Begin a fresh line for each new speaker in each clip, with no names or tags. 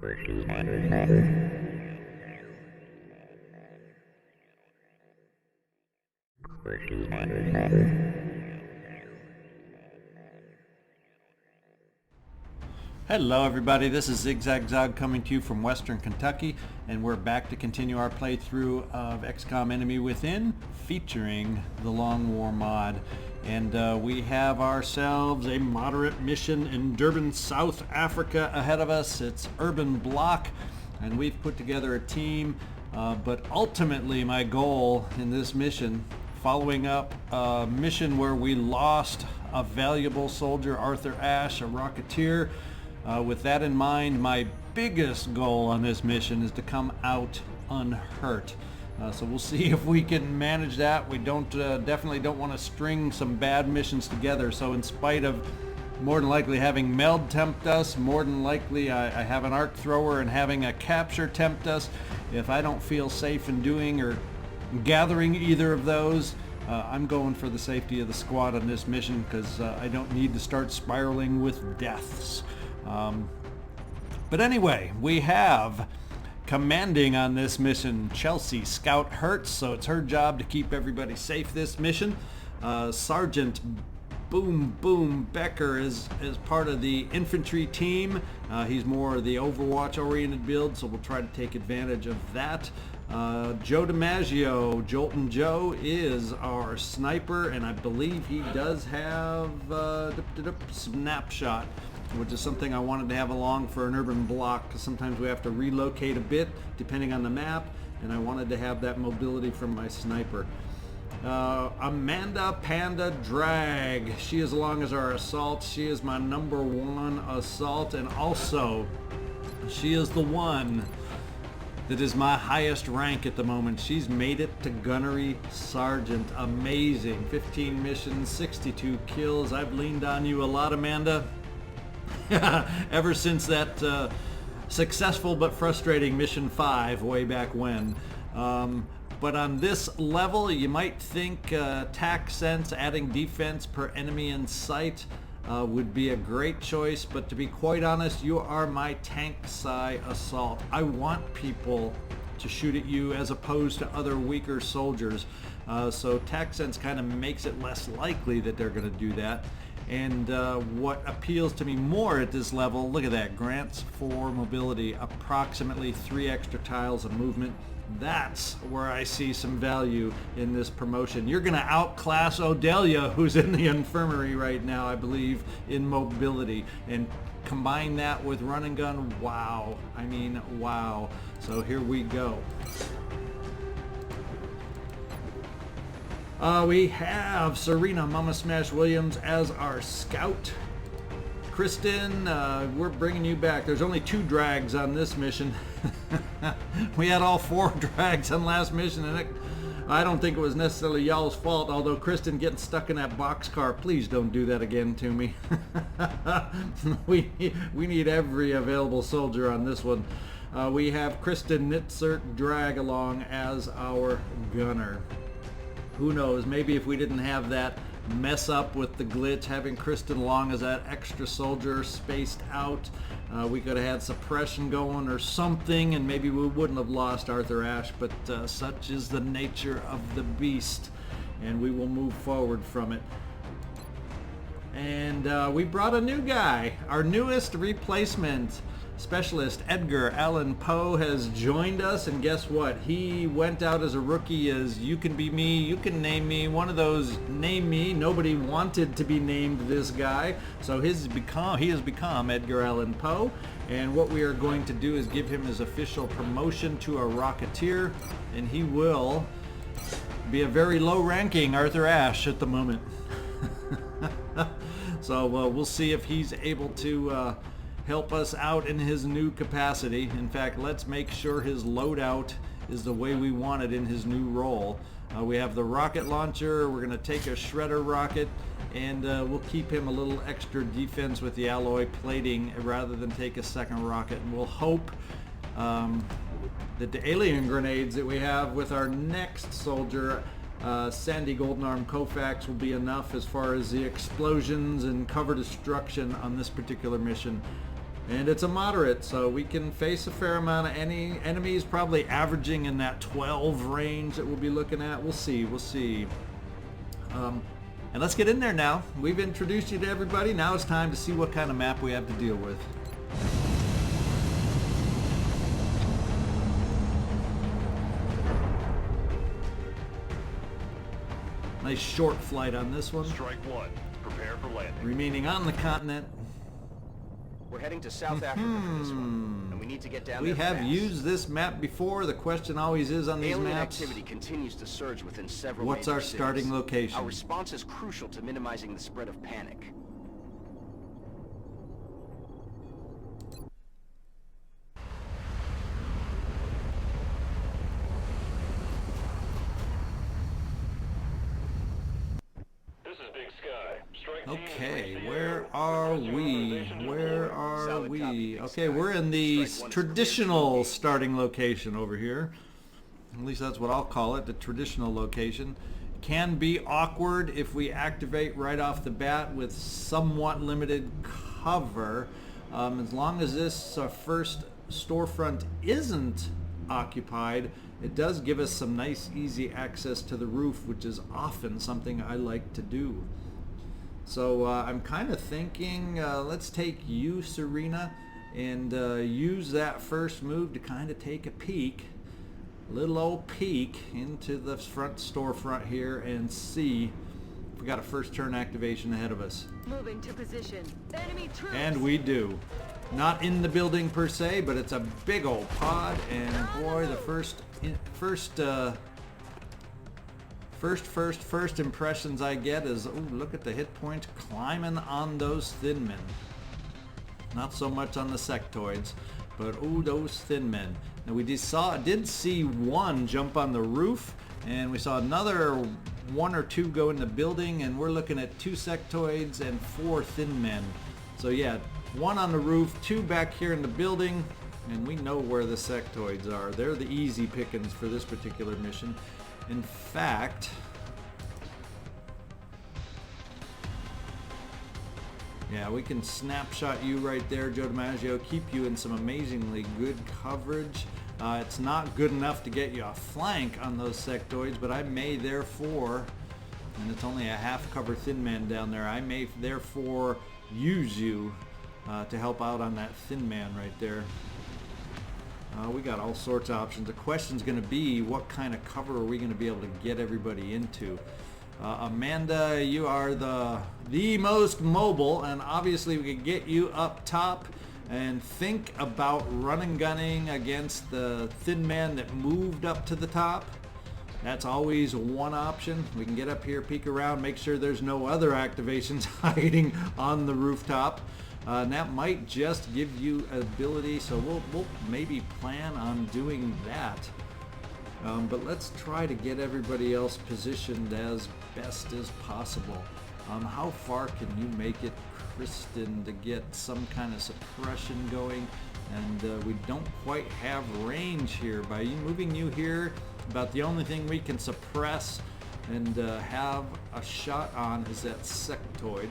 Hello everybody, this is ZigZagZog coming to you from Western Kentucky, and we're back to continue our playthrough of XCom Enemy Within, featuring the Long War mod. And we have ourselves a moderate mission in Durban, South Africa ahead of us. It's urban block, and we've put together a team, but ultimately my goal in this mission, following up a mission where we lost a valuable soldier, Arthur Ashe, a Rocketeer. With that in mind, my biggest goal on this mission is to come out unhurt. So we'll see if we can manage that. We definitely don't want to string some bad missions together. So in spite of more than likely having Meld tempt us, more than likely I have an arc thrower and having a capture tempt us, if I don't feel safe in doing or gathering either of those, I'm going for the safety of the squad on this mission, because I don't need to start spiraling with deaths. But anyway, we have commanding on this mission Chelsea Scout Hertz, so it's her job to keep everybody safe this mission. Sergeant Boom Boom Becker is part of the infantry team. He's more the Overwatch oriented build, so we'll try to take advantage of that. Joe DiMaggio, Joltin Joe, is our sniper, and I believe he does have snapshot, which is something I wanted to have along for an urban block, because sometimes we have to relocate a bit depending on the map, and I wanted to have that mobility from my sniper. Amanda Panda Drag, she is along as our assault. She is my #1 assault, and also she is the one that is my highest rank at the moment. She's made it to Gunnery Sergeant. Amazing. 15 missions, 62 kills. I've leaned on you a lot, Amanda. Ever since that successful but frustrating mission 5 way back when. But on this level, you might think tac sense, adding defense per enemy in sight, would be a great choice, but to be quite honest, you are my tank psi assault. I want people to shoot at you as opposed to other weaker soldiers. So tac sense kind of makes it less likely that they're going to do that. And what appeals to me more at this level, look at that, grants for mobility, approximately 3 extra tiles of movement. That's where I see some value in this promotion. You're going to outclass Odelia, who's in the infirmary right now, I believe, in mobility. And combine that with run and gun, wow. I mean, wow. So here we go. We have Serena Mama Smash Williams as our scout. Kristin, we're bringing you back. There's only 2 drags on this mission. We had all 4 drags on last mission, and I don't think it was necessarily y'all's fault, although Kristin getting stuck in that boxcar, please don't do that again to me. We need every available soldier on this one. We have Kristin Nitsirk drag along as our gunner. Who knows, maybe if we didn't have that mess up with the glitch, having Kristin along as that extra soldier spaced out, we could have had suppression going or something, and maybe we wouldn't have lost Arthur Ashe, but such is the nature of the beast, and we will move forward from it. And we brought a new guy, our newest replacement specialist, Edgar. Allan Poe has joined us, and guess what? He went out as a rookie as you can be me, you can name me, one of those name me. Nobody wanted to be named this guy, so he has become Edgar Allan Poe, and what we are going to do is give him his official promotion to a Rocketeer, and he will be a very low ranking Arthur Ashe at the moment. So we'll see if he's able to help us out in his new capacity. In fact, let's make sure his loadout is the way we want it in his new role. We have the rocket launcher. We're going to take a shredder rocket, and we'll keep him a little extra defense with the alloy plating rather than take a second rocket. And we'll hope that the alien grenades that we have with our next soldier, Sandy Golden Arm Koufax, will be enough as far as the explosions and cover destruction on this particular mission. And it's a moderate, so we can face a fair amount of any enemies, probably averaging in that 12 range that we'll be looking at. We'll see, we'll see. And let's get in there now. We've introduced you to everybody. Now it's time to see what kind of map we have to deal with. Nice short flight on this one.
Strike one. Prepare for landing.
Remaining on the continent.
We're heading to South Africa for this one, and we need to get down there
We have
fast.
used this map before. The question always is on these
Alien
maps,
activity continues to surge within several
what's
major
our
cities.
starting location?
Our response is crucial to minimizing the spread of panic.
Okay, where are we? Where are we? Okay, we're in the traditional starting location over here. At least that's what I'll call it, the traditional location. Can be awkward if we activate right off the bat with somewhat limited cover. As long as this first storefront isn't occupied, it does give us some nice easy access to the roof, which is often something I like to do. So I'm kind of thinking, let's take you, Serena, and use that first move to kind of take a peek, little old peek into the front storefront here and see if we got a first turn activation ahead of us.
Moving to position. Enemy troops.
And we do. Not in the building per se, but it's a big old pod, and boy, the first impressions I get is, oh, look at the hit points climbing on those thin men. Not so much on the sectoids, but oh, those thin men. Now we did see one jump on the roof, and we saw another one or two go in the building, and we're looking at 2 sectoids and 4 thin men. So yeah, 1 on the roof, 2 back here in the building, and we know where the sectoids are. They're the easy pickings for this particular mission. In fact, yeah, we can snapshot you right there, Joe DiMaggio, keep you in some amazingly good coverage. It's not good enough to get you a flank on those sectoids, but I may therefore, and it's only a half cover thin man down there, I may therefore use you to help out on that thin man right there. We got all sorts of options. The question's going to be, what kind of cover are we going to be able to get everybody into? Amanda, you are the most mobile, and obviously we can get you up top and think about run and gunning against the thin man that moved up to the top. That's always one option. We can get up here, peek around, make sure there's no other activations hiding on the rooftop. And that might just give you ability, so we'll maybe plan on doing that. But let's try to get everybody else positioned as best as possible. How far can you make it, Kristin, to get some kind of suppression going? And we don't quite have range here. By moving you here, about the only thing we can suppress and have a shot on is that sectoid.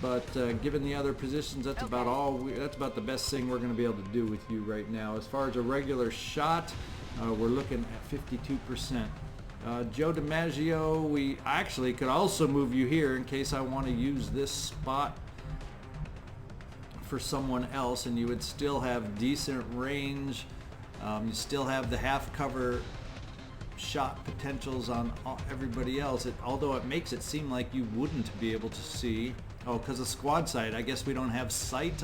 But given the other positions, that's about all. That's about the best thing we're going to be able to do with you right now. As far as a regular shot, we're looking at 52%. Joe DiMaggio, we actually could also move you here in case I want to use this spot for someone else, and you would still have decent range. You still have the half cover shot potentials on everybody else. Although it makes it seem like you wouldn't be able to see. Oh, because of squad sight. I guess we don't have sight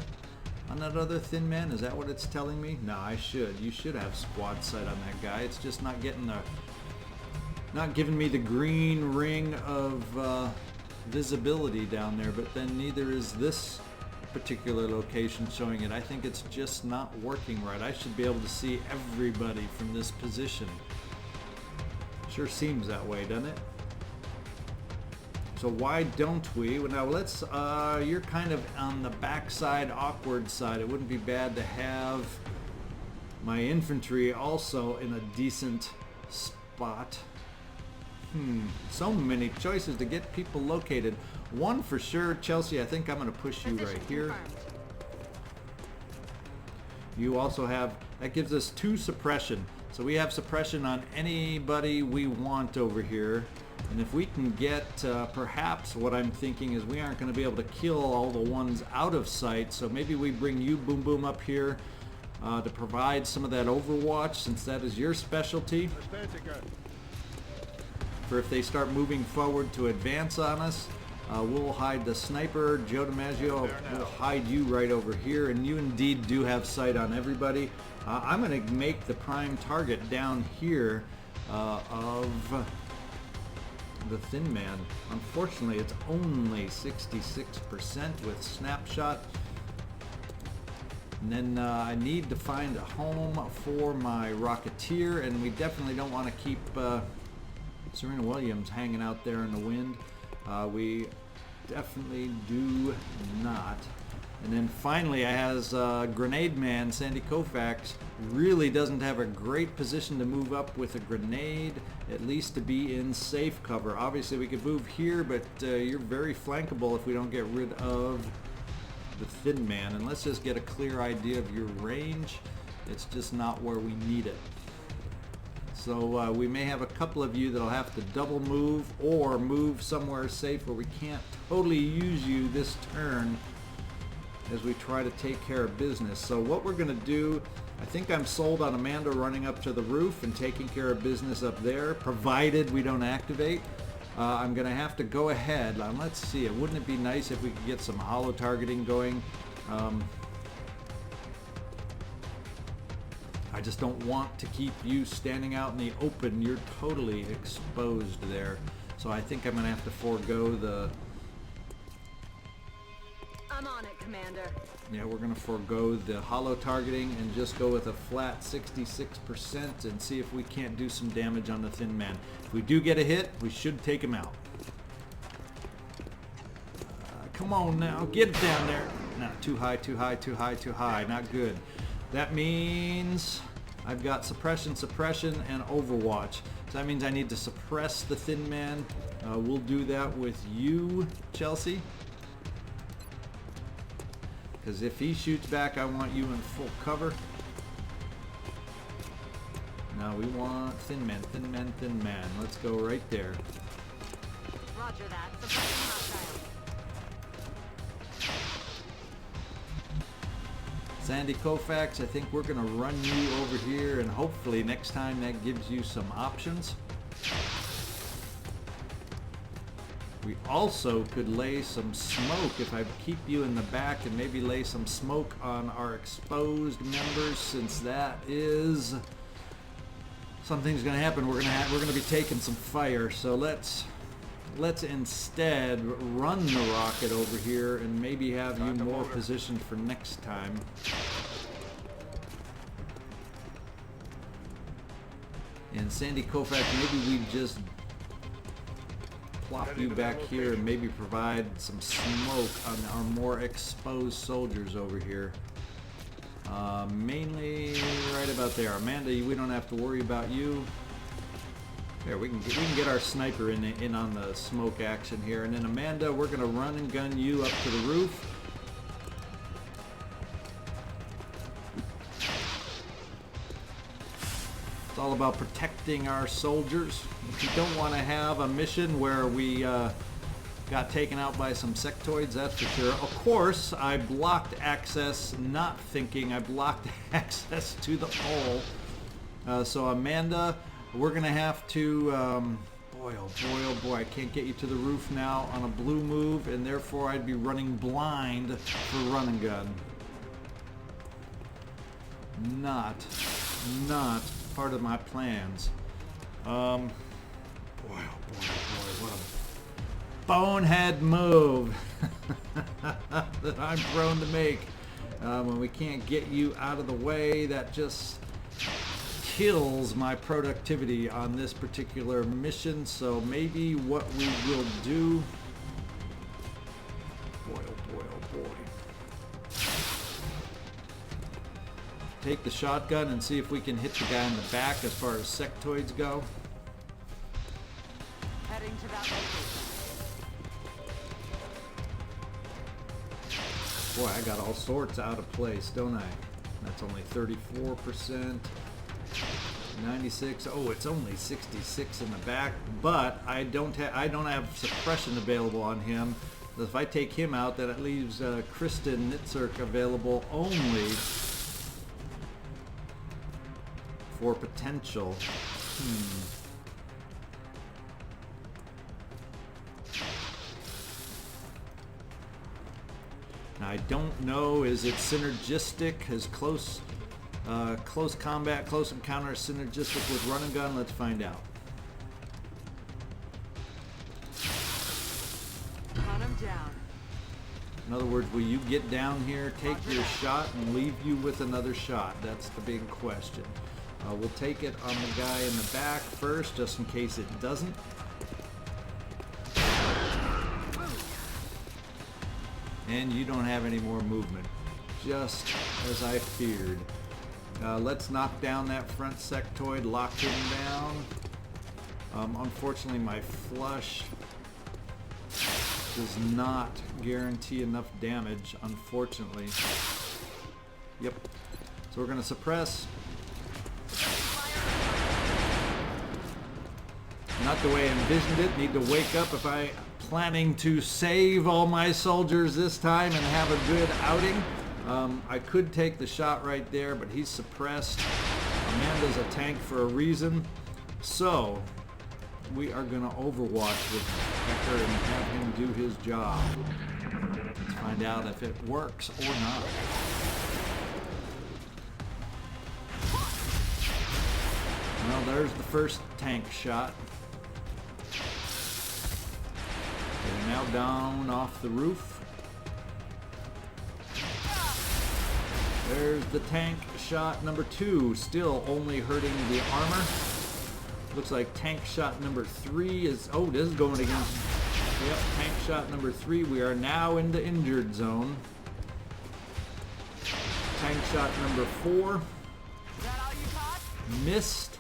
on that other thin man. Is that what it's telling me? No, I should. You should have squad sight on that guy. It's just not giving me the green ring of visibility down there. But then neither is this particular location showing it. I think it's just not working right. I should be able to see everybody from this position. Sure seems that way, doesn't it? So why don't we? Well, now let's, you're kind of on the backside, awkward side. It wouldn't be bad to have my infantry also in a decent spot. So many choices to get people located. One for sure. Chelsea, I think I'm going to push you right here.
Confirmed.
You also have, that gives us 2 suppression. So we have suppression on anybody we want over here. And if we can get, perhaps what I'm thinking is we aren't going to be able to kill all the ones out of sight. So maybe we bring you, Boom Boom, up here to provide some of that overwatch, since that is your specialty. For if they start moving forward to advance on us, we'll hide the sniper. DiMaggio will hide you right over here, and you indeed do have sight on everybody. I'm going to make the prime target down here of the Thin Man. Unfortunately, it's only 66% with snapshot. And then I need to find a home for my Rocketeer, and we definitely don't want to keep Serena Williams hanging out there in the wind. We definitely do not. And then finally, I has Grenade Man, Sandy Koufax, really doesn't have a great position to move up with a grenade, at least to be in safe cover. Obviously, we could move here, but you're very flankable if we don't get rid of the Thin Man. And let's just get a clear idea of your range. It's just not where we need it. So we may have a couple of you that'll have to double move or move somewhere safe where we can't totally use you this turn as we try to take care of business. So what we're going to do, I think I'm sold on Amanda running up to the roof and taking care of business up there, provided we don't activate. I'm going to have to go ahead. Let's see, wouldn't it be nice if we could get some hollow targeting going? I just don't want to keep you standing out in the open. You're totally exposed there. So I think I'm going to have to forego the...
I'm on it, Commander.
Yeah, we're going to forego the hollow targeting and just go with a flat 66% and see if we can't do some damage on the Thin Man. If we do get a hit, we should take him out. Come on now, get it down there. No, too high, too high, too high, too high. Not good. That means I've got suppression, suppression, and overwatch. So that means I need to suppress the Thin Man. We'll do that with you, Chelsea. Because if he shoots back, I want you in full cover. Now we want Thin Man, Thin Man, Thin Man. Let's go right there.
Roger that. Suppressing hostile.
Sandy Koufax, I think we're going to run you over here, and hopefully next time that gives you some options. We also could lay some smoke if I keep you in the back, and maybe lay some smoke on our exposed members, since that is something's going to happen. We're going to be taking some fire. So let's instead run the rocket over here and maybe have you more positioned for next time. And Sandy Koufax, maybe we just plop you back here and maybe provide some smoke on our more exposed soldiers over here. Mainly right about there. Amanda, we don't have to worry about you. There, we can get our sniper in on the smoke action here. And then Amanda, we're going to run and gun you up to the roof. It's all about protecting our soldiers. If you don't want to have a mission where we got taken out by some sectoids, that's for sure. Of course, I blocked access, not thinking I blocked access to the pole. So Amanda, we're going to have to, boy, oh boy, oh boy, I can't get you to the roof now on a blue move, and therefore I'd be running blind for run and gun. Not part of my plans. Boy, oh boy, oh boy, what a bonehead move that I'm prone to make. When we can't get you out of the way, that just kills my productivity on this particular mission. So maybe what we will do, boy, oh boy, oh boy, take the shotgun and see if we can hit the guy in the back as far as sectoids go.
Heading to that location.
Boy, I got all sorts out of place, don't I? That's only 34%. 96. Oh, it's only 66 in the back, but I don't have suppression available on him. If I take him out, that leaves Kristin, Nitsirk available only for potential. Now I don't know, is it synergistic? Is close combat, close encounter synergistic with run and gun? Let's find out.
Hunt him down.
In other words, will you get down here, take your shot, and leave you with another shot? That's the big question. We'll take it on the guy in the back first, just in case it doesn't. And you don't have any more movement, just as I feared. Let's knock down that front sectoid, lock him down. Unfortunately, my flush does not guarantee enough damage, unfortunately. Yep. So we're going to suppress. Not the way I envisioned it. Need to wake up if I planning to save all my soldiers this time and have a good outing. I could take the shot right there, but he's suppressed. Amanda's a tank for a reason. So we are going to overwatch with Becker and have him do his job. Let's find out if it works or not. Well, there's the first tank shot. They're now down off the roof. There's the tank shot number 2, still only hurting the armor. Looks like tank shot number 3 is, oh, this is going against, yep, tank shot number 3. We are now in the injured zone. Tank shot number 4.
Is that all you got?
Missed.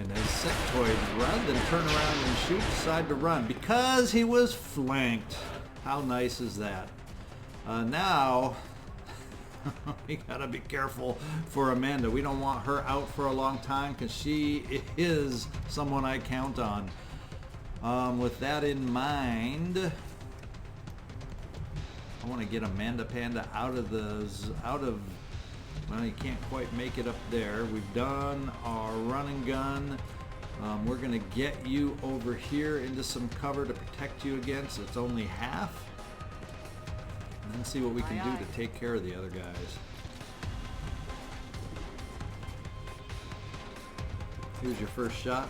And as sectoid, rather than turn around and shoot, decided to run because he was flanked. How nice is that? Now, we gotta be careful for Amanda. We don't want her out for a long time because she is someone I count on. With that in mind, I want to get Amanda Panda out of, well, you can't quite make it up there. We've done our run and gun. We're going to get you over here into some cover to protect you against. It's only half. And then see what we can do to take care of the other guys. Here's your first shot.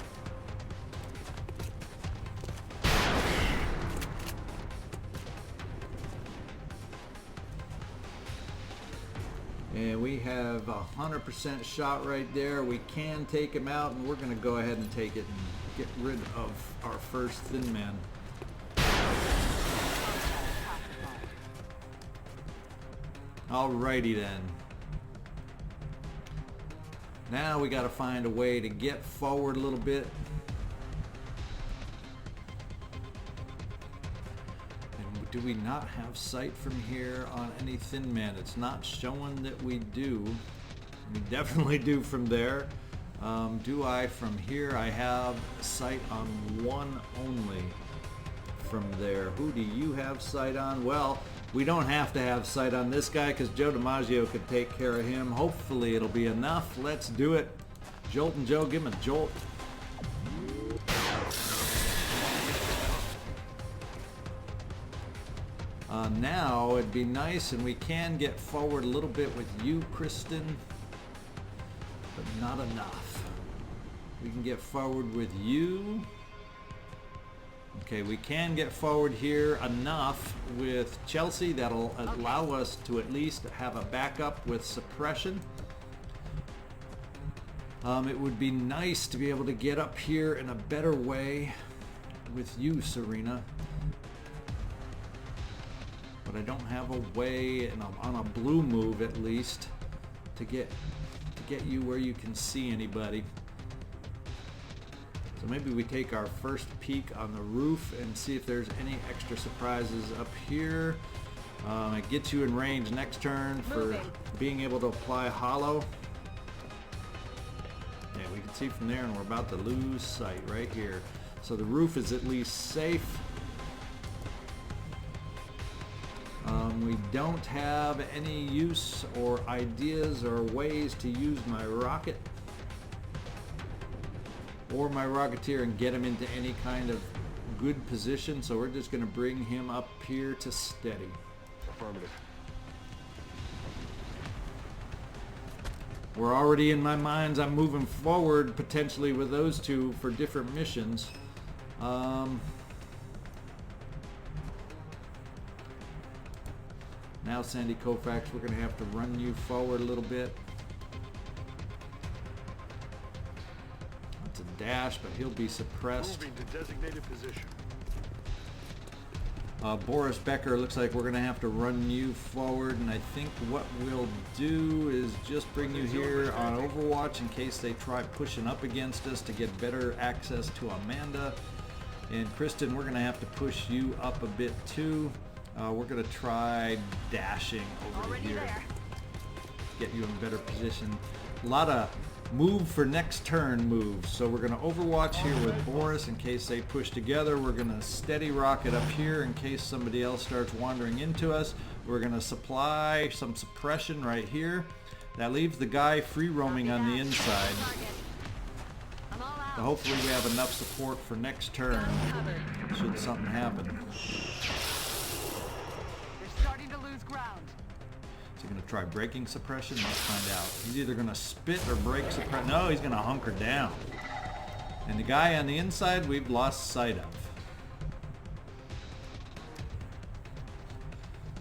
And we have 100% shot right there. We can take him out, and we're going to go ahead and take it and get rid of our first thin man. Alrighty then. Now we got to find a way to get forward a little bit. Do we not have sight from here on any thin man? It's not showing that we do. We definitely do from there. Do I from here? I have sight on one only from there. Who do you have sight on? Well, we don't have to have sight on this guy because DiMaggio could take care of him. Hopefully it'll be enough. Let's do it. Joltin' Joe, give him a jolt. Now it'd be nice, and we can get forward a little bit with you, Kristin, but not enough. We can get forward with you. Okay, we can get forward here enough with Chelsea. That'll allow us to at least have a backup with suppression. It would be nice to be able to get up here in a better way with you, Serena. But I don't have a way, on a blue move at least, to get you where you can see anybody. So maybe we take our first peek on the roof and see if there's any extra surprises up here. It gets you in range next turn for being able to apply hollow. Yeah, we can see from there, and we're about to lose sight right here. So the roof is at least safe. We don't have any use or ideas or ways to use my rocket or my Rocketeer and get him into any kind of good position, so we're just going to bring him up here to steady.
Affirmative.
We're already in my minds, I'm moving forward potentially with those two for different missions. Now Sandy Koufax, we're going to have to run you forward a little bit. It's a dash, but he'll be suppressed.
Moving to designated position.
Boris, Becker, looks like we're going to have to run you forward, and I think what we'll do is just bring you here on Overwatch in case they try pushing up against us to get better access to Amanda. And Kristin, we're going to have to push you up a bit too. We're going to try dashing over to here. Get you in better position. A lot of move for next turn moves. So we're going to Overwatch here with Boris in case they push together. We're going to steady rocket up here in case somebody else starts wandering into us. We're going to supply some suppression right here. That leaves the guy free roaming on the inside. So hopefully we have enough support for next turn should something happen. Is he going to try breaking suppression? Let's find out. He's either going to spit or break suppression. No, he's going to hunker down. And the guy on the inside we've lost sight of.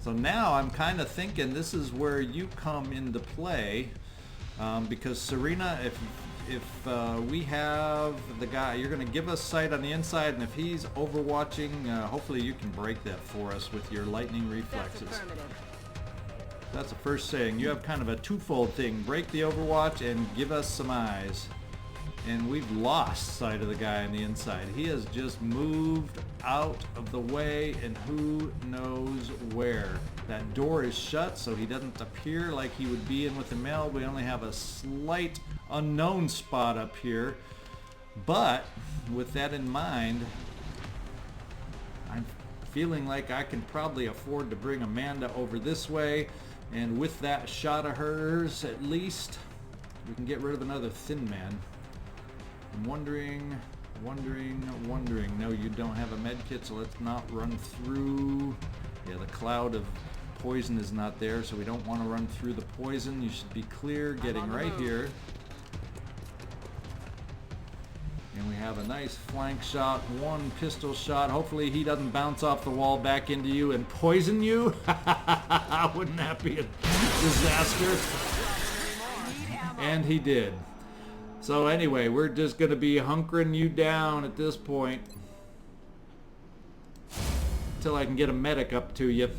So now I'm kind of thinking this is where you come into play. Because Serena, if we have the guy, you're going to give us sight on the inside, and if he's overwatching, hopefully you can break that for us with your lightning reflexes. That's the first saying. You have kind of a twofold thing. Break the overwatch and give us some eyes. And we've lost sight of the guy on the inside. He has just moved out of the way and who knows where. That door is shut so he doesn't appear like he would be in with the meld. We only have a slight unknown spot up here. But with that in mind, I'm feeling like I can probably afford to bring Amanda over this way. And with that shot of hers, at least, we can get rid of another thin man. I'm wondering. No, you don't have a med kit, so let's not run through. Yeah, the cloud of poison is not there, so we don't want to run through the poison. You should be clear getting right here. And we have a nice flank shot, one pistol shot. Hopefully he doesn't bounce off the wall back into you and poison you. Wouldn't that be a disaster? And he did. So anyway, we're just going to be hunkering you down at this point until I can get a medic up to you.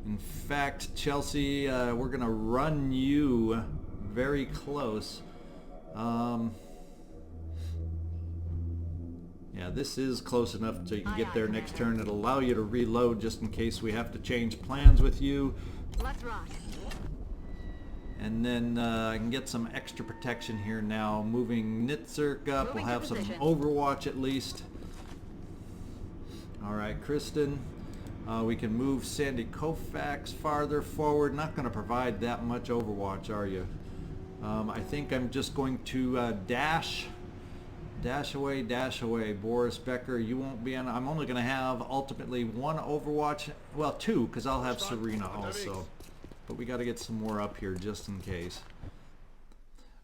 In fact, Chelsea, we're going to run you very close. Yeah, this is close enough so you can get there next turn. It'll allow you to reload just in case we have to change plans with you.
Let's rock.
And then I can get some extra protection here now. Moving Nitsirk up. We'll have some overwatch at least. Alright, Kristin. We can move Sandy Koufax farther forward. Not going to provide that much overwatch, are you? I think I'm just going to dash away. Boris, Becker, you won't be on. I'm only going to have ultimately one overwatch. Well, two, because I'll have Serena also. But we got to get some more up here just in case.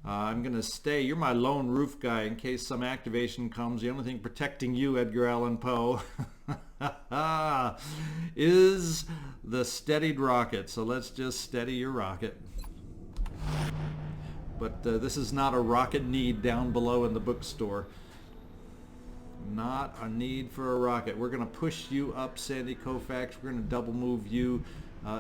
I'm going to stay. You're my lone roof guy in case some activation comes. The only thing protecting you, Edgar Allan Poe, is the steadied rocket. So let's just steady your rocket. But this is not a rocket need down below in the bookstore. Not a need for a rocket. We're going to push you up, Sandy Koufax. We're going to double move you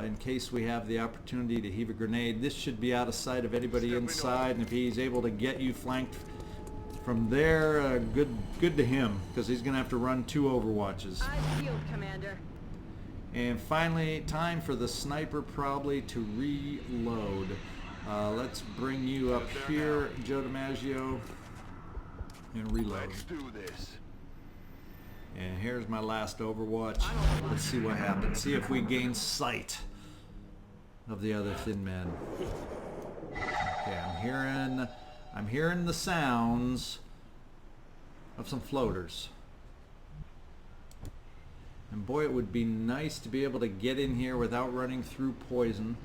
in case we have the opportunity to heave a grenade. This should be out of sight of anybody inside, and if he's able to get you flanked from there, good to him, because he's going to have to run 2 overwatches.
Eyes peeled, Commander.
And finally, time for the sniper probably to reload. Let's bring you up here, Joe DiMaggio, and reload.
Let's do this.
And here's my last overwatch. Let's see what happens. See if we gain sight of the other thin man. Okay, I'm hearing the sounds of some floaters. And boy, it would be nice to be able to get in here without running through poison.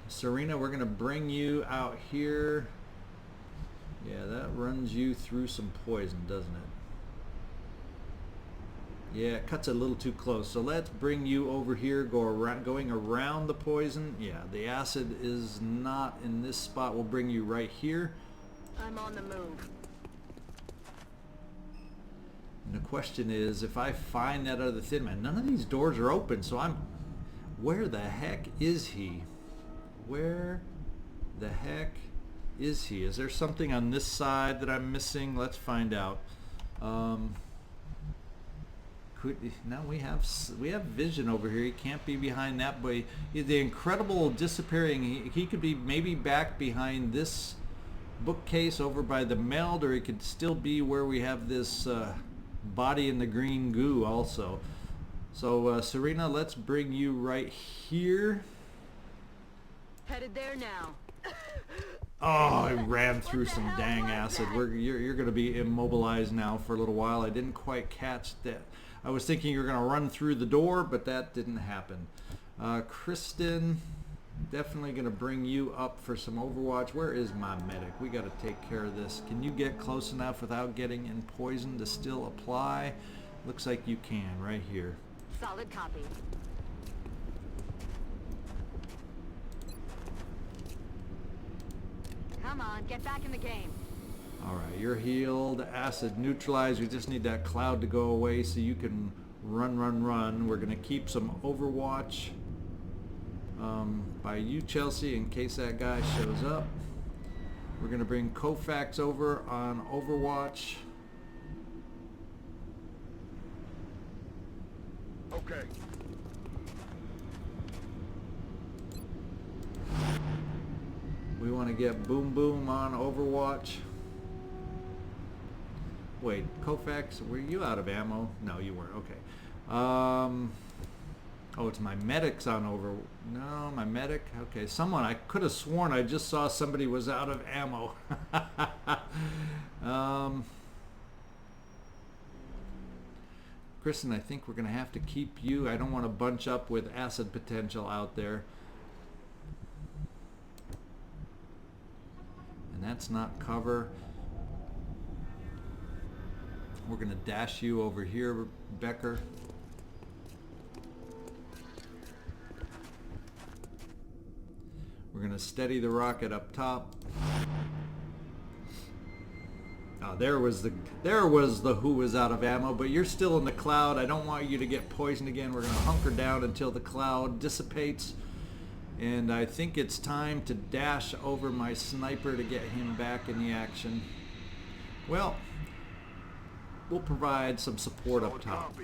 Serena, we're going to bring you out here. Yeah, that runs you through some poison, doesn't it? Yeah, it cuts a little too close. So let's bring you over here, going around the poison. Yeah, the acid is not in this spot. We'll bring you right here.
I'm on the move.
And the question is, if I find that other thin man, none of these doors are open, so where the heck is he? Where the heck is he? Is there something on this side that I'm missing? Let's find out. Now we have vision over here. He can't be behind that, but the incredible disappearing. He could be maybe back behind this bookcase over by the meld, or he could still be where we have this body in the green goo also. So Serena, let's bring you right here.
Headed there now.
Oh, I ran through some dang acid. You're going to be immobilized now for a little while. I didn't quite catch that. I was thinking you were going to run through the door, but that didn't happen. Kristin, definitely going to bring you up for some overwatch. Where is my medic? We got to take care of this. Can you get close enough without getting in poison to still apply? Looks like you can right here.
Solid copy. Come on, get back in the game.
Alright, you're healed, acid neutralized. We just need that cloud to go away so you can run. We're going to keep some overwatch by you, Chelsea, in case that guy shows up. We're going to bring Koufax over on overwatch.
Okay.
We want to get Boom Boom on overwatch. Wait, Koufax, were you out of ammo? No, you weren't. Okay. Oh, it's my medic's on over. No, my medic. Okay, I could have sworn I just saw somebody was out of ammo. Kristin, I think we're going to have to keep you. I don't want to bunch up with acid potential out there. And that's not cover. We're going to dash you over here, Becker. We're going to steady the rocket up top. Oh, there was the who was out of ammo, but you're still in the cloud. I don't want you to get poisoned again. We're going to hunker down until the cloud dissipates. And I think it's time to dash over my sniper to get him back in the action. Well, we'll provide some support up top.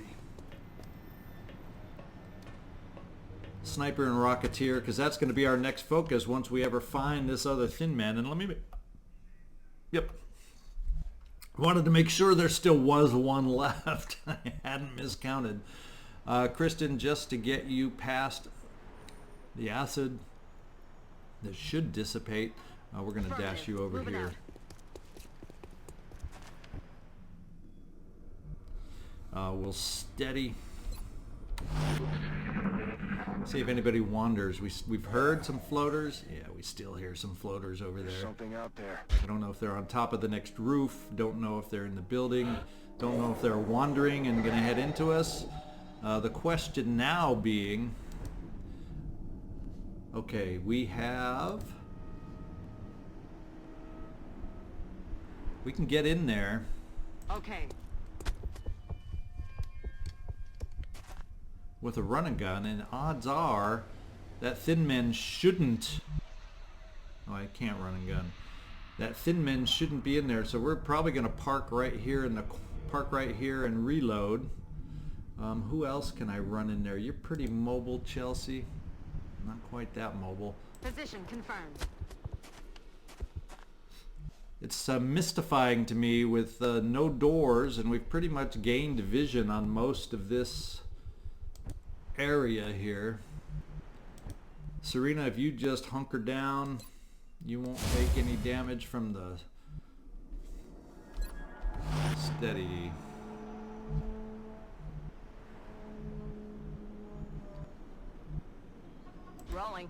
Sniper and Rocketeer, because that's going to be our next focus once we ever find this other thin man. And let me... Yep. Wanted to make sure there still was one left. I hadn't miscounted. Kristin, just to get you past the acid that should dissipate, we're going to dash you over here. We'll steady. See if anybody wanders. We've heard some floaters. Yeah, we still hear some floaters over there.
Something out there.
I don't know if they're on top of the next roof. Don't know if they're in the building. Don't know if they're wandering and going to head into us. The question now being, okay, we can get in there.
Okay.
With a run and gun, and odds are that thin man shouldn't. Oh, I can't run and gun. That thin men shouldn't be in there, so we're probably going to park right here in the and reload. Who else can I run in there? You're pretty mobile, Chelsea. Not quite that mobile.
Position confirmed.
It's mystifying to me with no doors, and we've pretty much gained vision on most of this area here. Serena, if you just hunker down, you won't take any damage from the steady.
Rolling.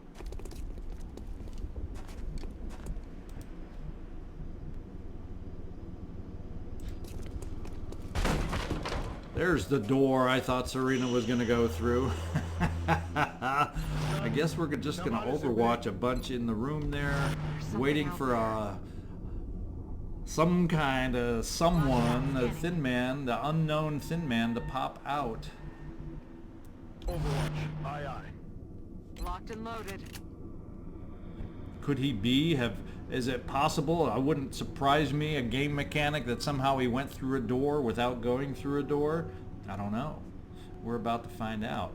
There's the door I thought Serena was going to go through. I guess we're just going to overwatch a bunch in the room there, waiting for some kind of someone, the thin man, the unknown thin man, to pop out.
Overwatch. Aye, aye.
Locked and loaded.
Could he be? Is it possible? It wouldn't surprise me, a game mechanic that somehow he went through a door without going through a door. I don't know. We're about to find out.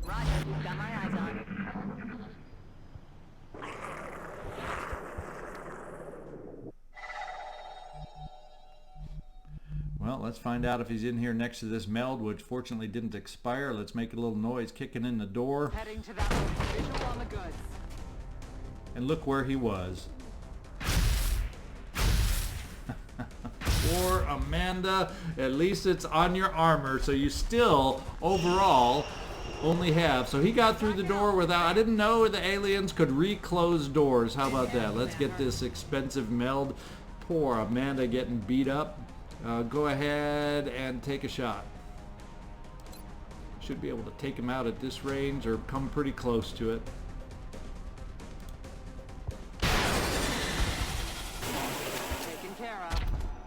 Roger, you've got my eyes on.
Well, let's find out if he's in here next to this meld, which fortunately didn't expire. Let's make a little noise kicking in the door.
Heading to that visual on the goods.
And look where he was. Poor Amanda. At least it's on your armor, so you still, overall, only have. So he got through the door without... I didn't know the aliens could reclose doors. How about that? Let's get this expensive meld. Poor Amanda getting beat up. Go ahead and take a shot. Should be able to take him out at this range or come pretty close to it.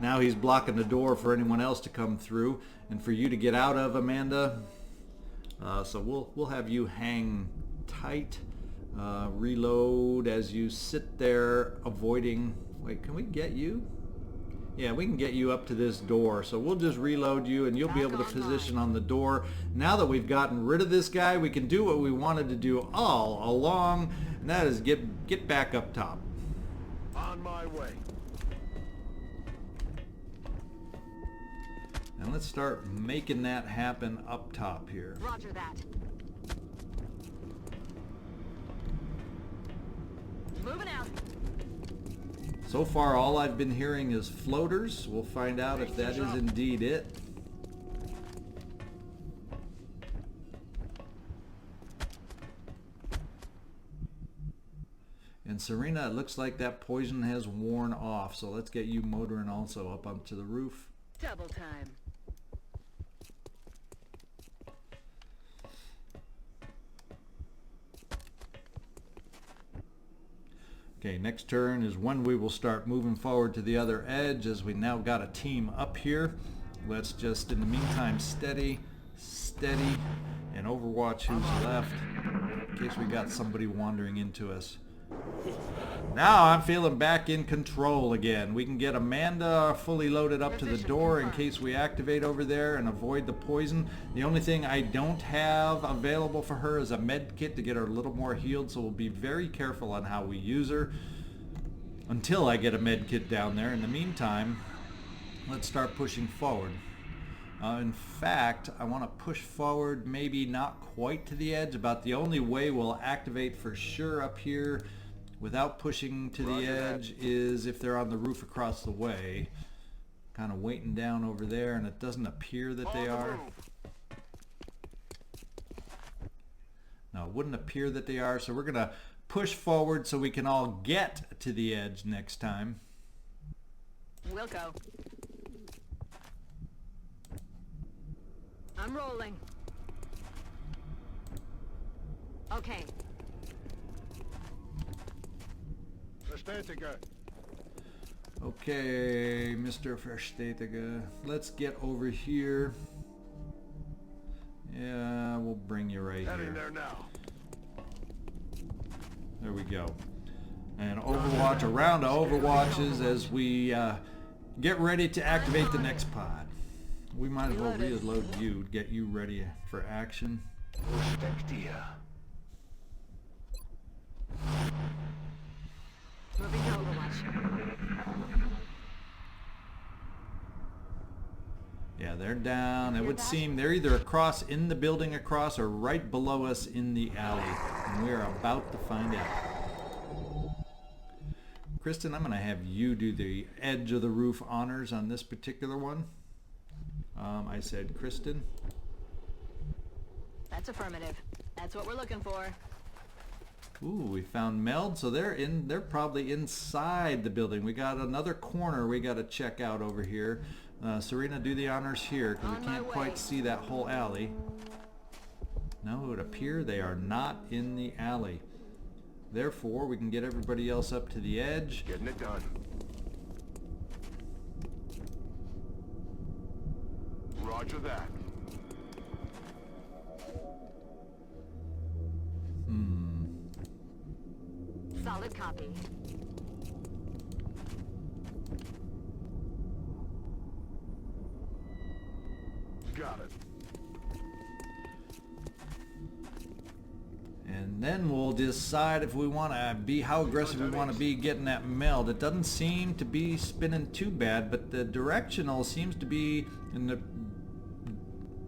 Now he's blocking the door for anyone else to come through and for you to get out of, Amanda. So we'll have you hang tight, reload as you sit there avoiding... Wait, can we get you? Yeah, we can get you up to this door. So we'll just reload you and you'll be able to position on the door. Now that we've gotten rid of this guy, we can do what we wanted to do all along, and that is get back up top.
On my way.
And let's start making that happen up top here.
Roger that. Moving out.
So far, all I've been hearing is floaters. We'll find out if that is indeed it. And Serena, it looks like that poison has worn off. So let's get you motoring also up onto the roof.
Double time.
Okay, next turn is when we will start moving forward to the other edge, as we now got a team up here. Let's just, in the meantime, steady, and overwatch who's left, in case we got somebody wandering into us. Now I'm feeling back in control again. We can get Amanda fully loaded up to the door in case we activate over there and avoid the poison. The only thing I don't have available for her is a med kit to get her a little more healed, so we'll be very careful on how we use her until I get a med kit down there. In the meantime, let's start pushing forward. In fact, I want to push forward, maybe not quite to the edge. About the only way we'll activate for sure up here without pushing to the edge is if they're on the roof across the way. Kind of waiting down over there, and it doesn't appear that they are. No, it wouldn't appear that they are, so we're going to push forward so we can all get to the edge next time.
We'll go. I'm rolling. Okay.
Verstetiger.
Okay, Mr. Verstetiger. Let's get over here. Yeah, we'll bring you right
Heading
here.
there now.
There we go. And Overwatch, a round of Overwatches as we get ready to activate the next pod. We might as well reload you, get you ready for action.
Moving to Overwatch.
Yeah, they're down. It would seem they're either across in the building across or right below us in the alley. And we're about to find out. Kristin, I'm going to have you do the edge of the roof honors on this particular one. I said Kristin.
That's affirmative. That's what we're looking for.
Ooh, we found Meld, so they're probably inside the building. We got another corner we got to check out over here. Serena, do the honors here because we can't quite see that whole alley. No, it would appear they are not in the alley. Therefore, we can get everybody else up to the edge.
Getting it done. Roger that.
Solid copy.
Got it.
And then we'll decide if we want to be, how aggressive we want to be getting that meld. It doesn't seem to be spinning too bad, but the directional seems to be in the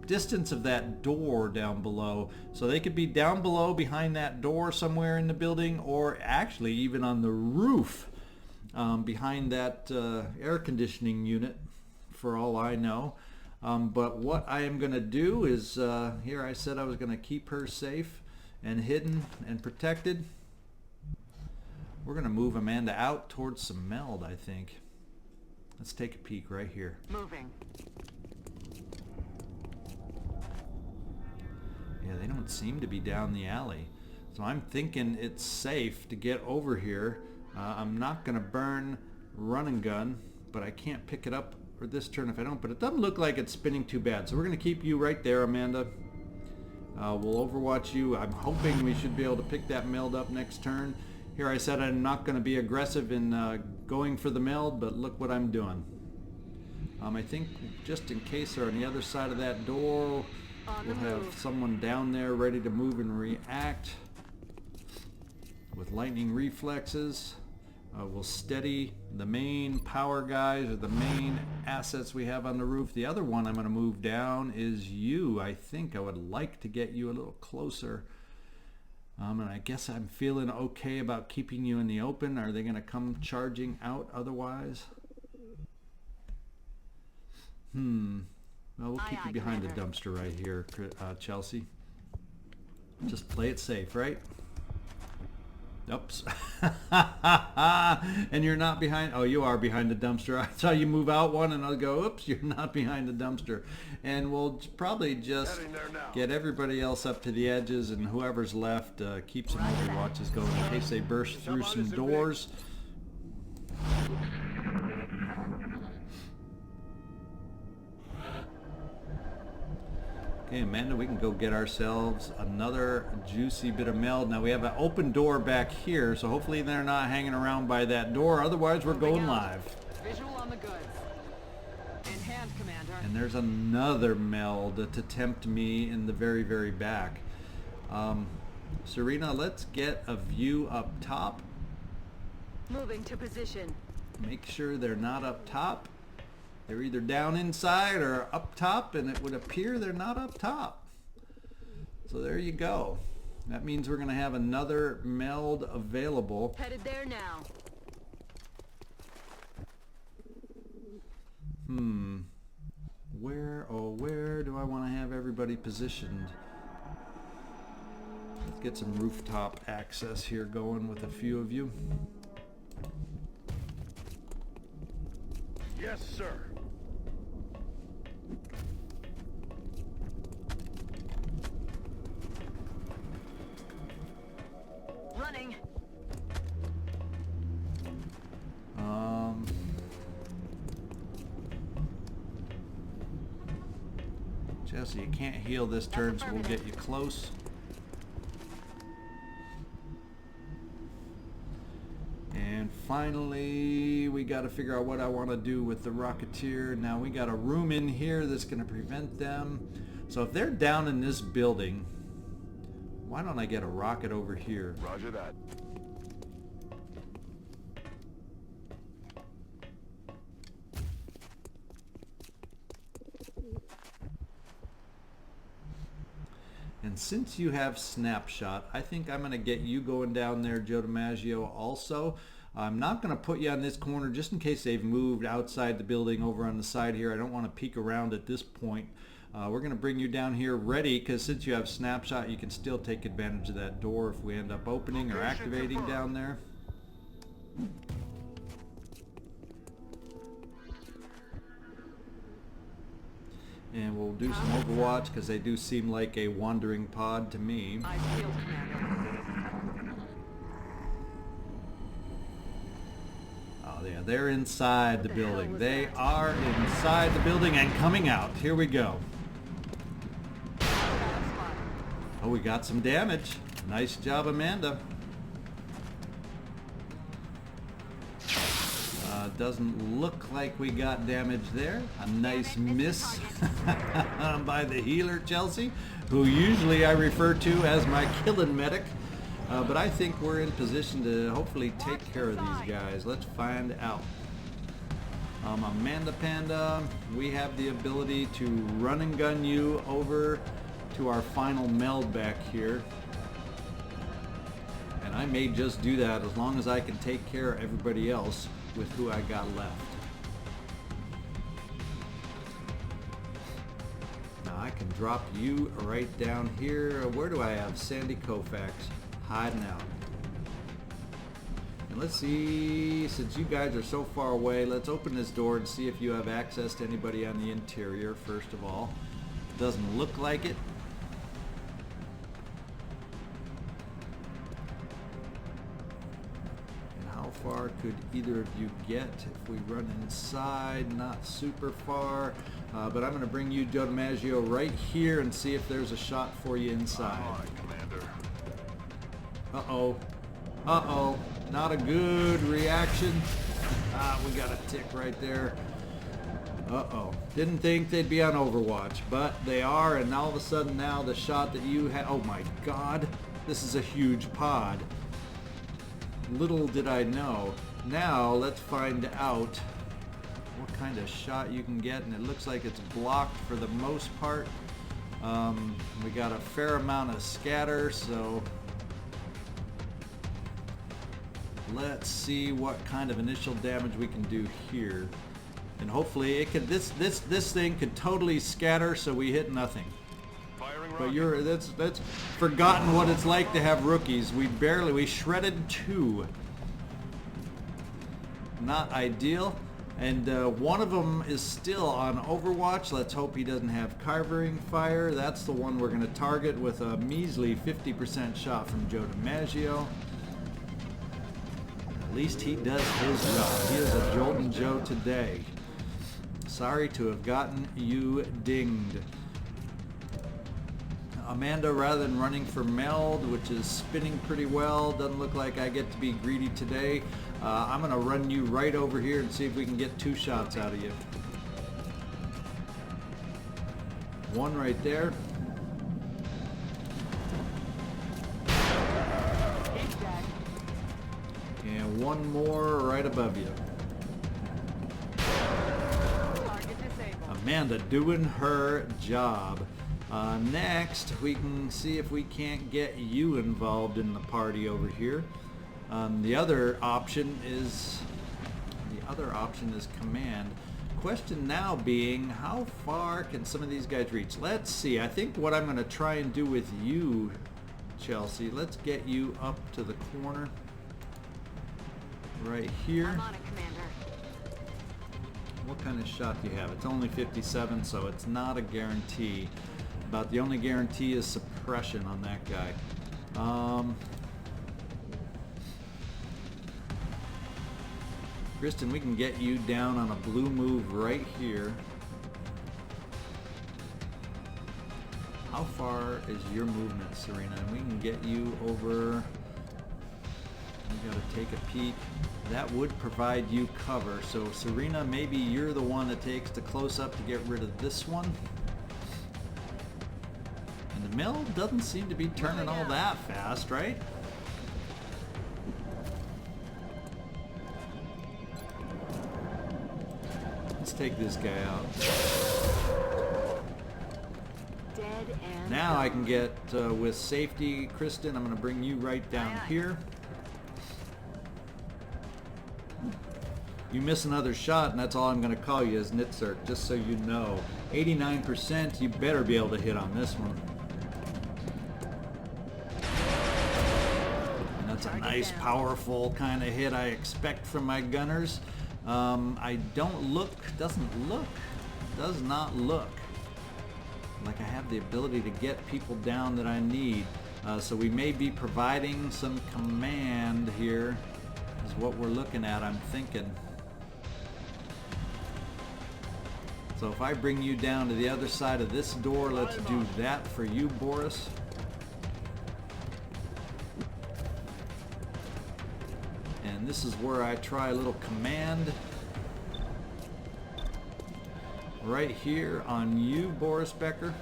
distance of that door down below. So they could be down below behind that door somewhere in the building, or actually even on the roof behind that air conditioning unit, for all I know. But what I am going to do is, here I said I was going to keep her safe and hidden and protected. We're going to move Amanda out towards some meld, I think. Let's take a peek right here.
Moving.
Yeah, they don't seem to be down the alley. So I'm thinking it's safe to get over here. I'm not going to burn run and gun, but I can't pick it up for this turn if I don't. But it doesn't look like it's spinning too bad. So we're going to keep you right there, Amanda. We'll overwatch you. I'm hoping we should be able to pick that meld up next turn. Here I said I'm not going to be aggressive in going for the meld, but look what I'm doing. I think just in case they're on the other side of that door, we'll have someone down there ready to move and react with lightning reflexes. We'll steady the main power guys, or the main assets we have on the roof. The other one I'm going to move down is you. I think I would like to get you a little closer. And I guess I'm feeling okay about keeping you in the open. Are they going to come charging out otherwise? Well, we'll keep you behind the dumpster right here, Chelsea. Just play it safe, right? Oops. And you're not behind. Oh, you are behind the dumpster. I saw you move out one and I'll go, oops, you're not behind the dumpster. And we'll probably just get everybody else up to the edges, and whoever's left, keep some overwatches going in case they burst through some doors. Okay, Amanda, we can go get ourselves another juicy bit of meld. Now we have an open door back here, so hopefully they're not hanging around by that door. Otherwise, we're going live.
Visual on the goods. In hand, Commander.
And there's another meld to tempt me in the very, very back. Serena, let's get a view up top.
Moving to position.
Make sure they're not up top. They're either down inside or up top, and it would appear they're not up top. So there you go. That means we're going to have another meld available.
Headed there now.
Where do I want to have everybody positioned? Let's get some rooftop access here going with a few of you.
Yes, sir.
Running.
Jesse, you can't heal this turn, so we'll get you close. finally, we got to figure out what I want to do with the Rocketeer. Now we got a room in here that's going to prevent them. So if they're down in this building, why don't I get a rocket over here?
Roger that.
And since you have snapshot, I think I'm going to get you going down there, Joe DiMaggio, also. I'm not going to put you on this corner just in case they've moved outside the building over on the side here. I don't want to peek around at this point. We're going to bring you down here ready, because since you have snapshot, you can still take advantage of that door if we end up opening or activating down there. And we'll do some Overwatch, because they do seem like a wandering pod to me.
I feel, Commander.
Oh yeah, they're inside the building. They are inside the building and coming out. Here we go. Oh, we got some damage. Nice job, Amanda. Doesn't look like we got damage there. A nice miss by the healer, Chelsea, who usually I refer to as my killing medic. But I think we're in position to hopefully take care of these guys. Let's find out. Amanda Panda, we have the ability to run and gun you over to our final meld back here. And I may just do that as long as I can take care of everybody else with who I got left. Now I can drop you right down here. Where do I have Sandy Koufax hiding out? And let's see, since you guys are so far away, let's open this door and see if you have access to anybody on the interior first of all. Doesn't look like it. How far could either of you get if we run inside? Not super far, but I'm going to bring you, Joe DiMaggio, right here and see if there's a shot for you inside.
All right, Commander.
Uh-oh. Uh-oh. Not a good reaction. We got a tick right there. Uh-oh. Didn't think they'd be on Overwatch, but they are, and all of a sudden now the shot that you had... Oh my God. This is a huge pod. Little did I know. Now let's find out what kind of shot you can get, and it looks like it's blocked for the most part. We got a fair amount of scatter, so let's see what kind of initial damage we can do here. And hopefully it can, this thing could totally scatter so we hit nothing. But that's forgotten what it's like to have rookies. We shredded 2. Not ideal. And one of them is still on Overwatch. Let's hope he doesn't have carvering fire. That's the one we're going to target with a measly 50% shot from Joe DiMaggio. At least he does his job. He is a Joltin Joe today. Sorry to have gotten you dinged. Amanda, rather than running for meld, which is spinning pretty well, doesn't look like I get to be greedy today. I'm going to run you right over here and see if we can get 2 shots out of you. One right there. And one more right above you. Amanda doing her job. Next, we can see if we can't get you involved in the party over here. The other option is command. Question now being, how far can some of these guys reach? Let's see. I think what I'm going to try and do with you, Chelsea, let's get you up to the corner right here.
I'm on it, Commander.
What kind of shot do you have? It's only 57, so it's not a guarantee. About the only guarantee is suppression on that guy. Kristin, we can get you down on a blue move right here. How far is your movement, Serena? And we can get you over... Gotta take a peek. That would provide you cover. So Serena, maybe you're the one that takes the close-up to get rid of this one. And the mill doesn't seem to be turning all that fast, right? Let's take this guy out.
Dead and
Now I can get, with safety, Kristin, I'm going to bring you right down
Aye, aye.
here. You miss another shot, and that's all I'm going to call you is Nitsirk, just so you know. 89%, you better be able to hit on this one. And that's a nice, powerful kind of hit I expect from my gunners. I does not look like I have the ability to get people down that I need. So we may be providing some command here, is what we're looking at, I'm thinking. So if I bring you down to the other side of this door, let's do that for you, Boris. And this is where I try a little command. Right here on you, Boris Becker.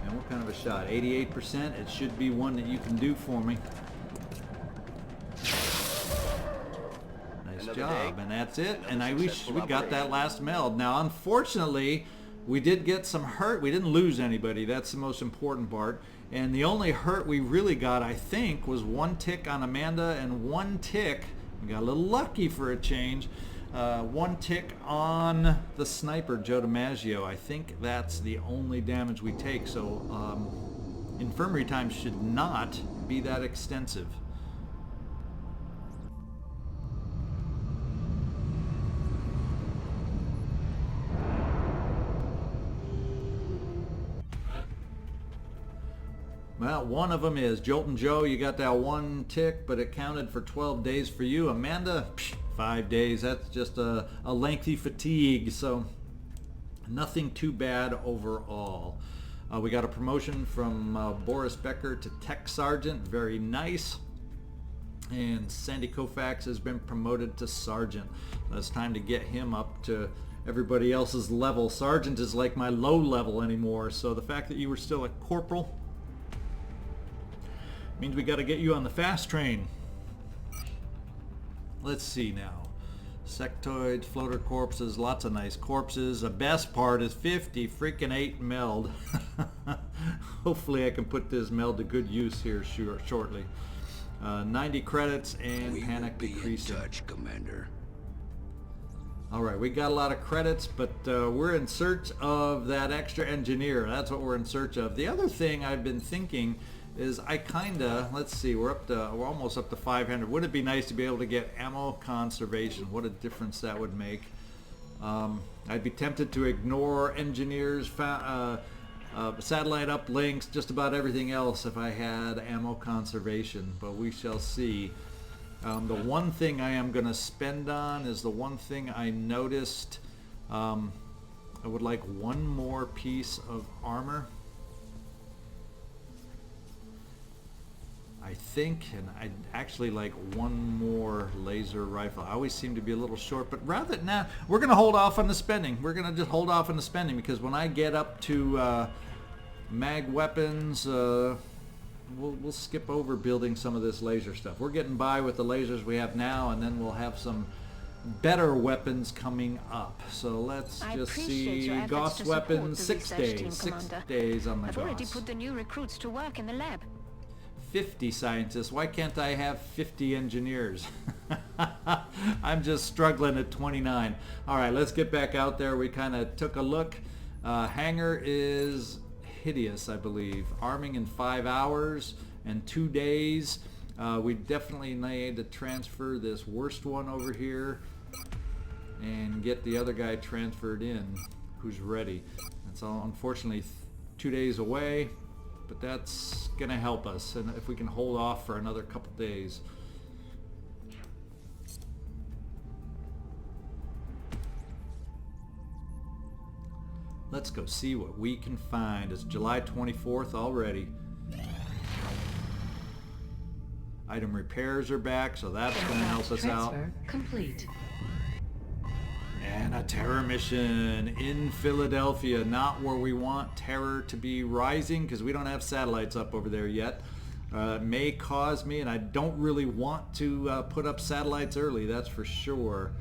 And what kind of a shot? 88%? It should be one that you can do for me. Nice job, and that's it. And I wish we got that last meld. Now, unfortunately, we did get some hurt. We didn't lose anybody. That's the most important part. And the only hurt we really got, I think, was one tick on Amanda and one tick, we got a little lucky for a change, one tick on the sniper, Joe DiMaggio. I think that's the only damage we take. So infirmary time should not be that extensive. Well, one of them is Joltin Joe. You got that one tick, but it counted for 12 days for you. Amanda, 5 days. That's just a lengthy fatigue, so nothing too bad overall. We got a promotion from Boris Becker to Tech Sergeant. Very nice. And Sandy Koufax has been promoted to Sergeant. It's time to get him up to everybody else's level. Sergeant is like my low level anymore, so the fact that you were still a corporal means we got to get you on the fast train. Let's see now. Sectoids, floater corpses, lots of nice corpses. The best part is 50 freaking 8 meld. Hopefully I can put this meld to good use here shortly. 90 credits and panic decreasing.
Touch, Commander.
Alright, we got a lot of credits, but we're in search of that extra engineer. That's what we're in search of. The other thing I've been thinking is I kinda, let's see, we're almost up to 500. Wouldn't it be nice to be able to get ammo conservation? What a difference that would make. I'd be tempted to ignore engineers, satellite uplinks, just about everything else if I had ammo conservation, but we shall see. The one thing I am gonna spend on is the one thing I noticed. I would like one more piece of armor. I think, and I'd actually like one more laser rifle. I always seem to be a little short, but rather, we're going to hold off on the spending. We're going to just hold off on the spending because when I get up to mag weapons, we'll skip over building some of this laser stuff. We're getting by with the lasers we have now, and then we'll have some better weapons coming up. So let's just see. Gauss weapons, 6 days. 6 days on the Gauss.
I've already put the new recruits to work in the lab.
50 scientists. Why can't I have 50 engineers? I'm just struggling at 29. All right, let's get back out there. We kind of took a look. Hangar is hideous, I believe. Arming in 5 hours and 2 days. We definitely need to transfer this worst one over here and get the other guy transferred in who's ready. That's all, unfortunately 2 days away. But that's going to help us, and if we can hold off for another couple days. Let's go see what we can find. It's July 24th already. Item repairs are back, so that's going to help us out.
Transfer complete.
And a terror mission in Philadelphia, not where we want terror to be rising because we don't have satellites up over there yet. It may cause me, and I don't really want to put up satellites early, that's for sure.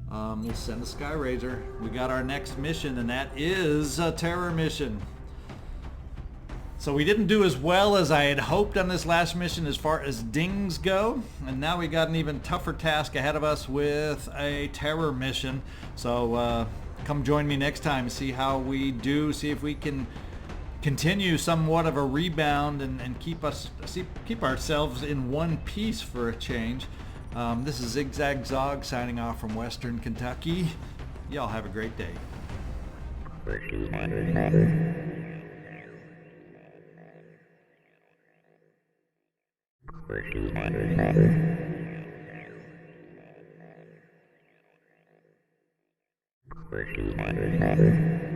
We'll send a Skyraiser. We got our next mission, and that is a terror mission. So we didn't do as well as I had hoped on this last mission as far as dings go, and now we got an even tougher task ahead of us with a terror mission. So come join me next time, see how we do, see if we can continue somewhat of a rebound and keep ourselves in one piece for a change. This is ZigZagZog signing off from Western Kentucky. Y'all have a great day.
Thank you.